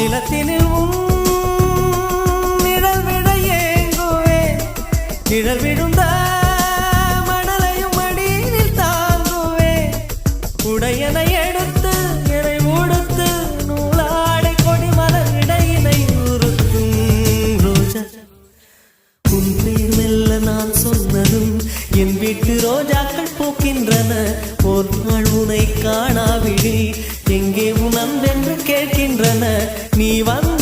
நிலத்தினில் நிழல் விட ஏங்குவேன் நிழல் விழுந்த மணலையும் மடியில் தாங்குவேன் உடையனை எடுத்து என்னை உடுத்து நூலாடை கொடி மலர் இடையினை உறுத்தும் ரோஜா உன் பேர் மெல்ல நான் சொன்னதும் என் வீட்டு ரோஜாக்கள் பூக்கின்றன ஒரு நாள் உனை காணாவிடில் எங்கே உன் அன்பென்று கேட்கின்றன நீ வந்து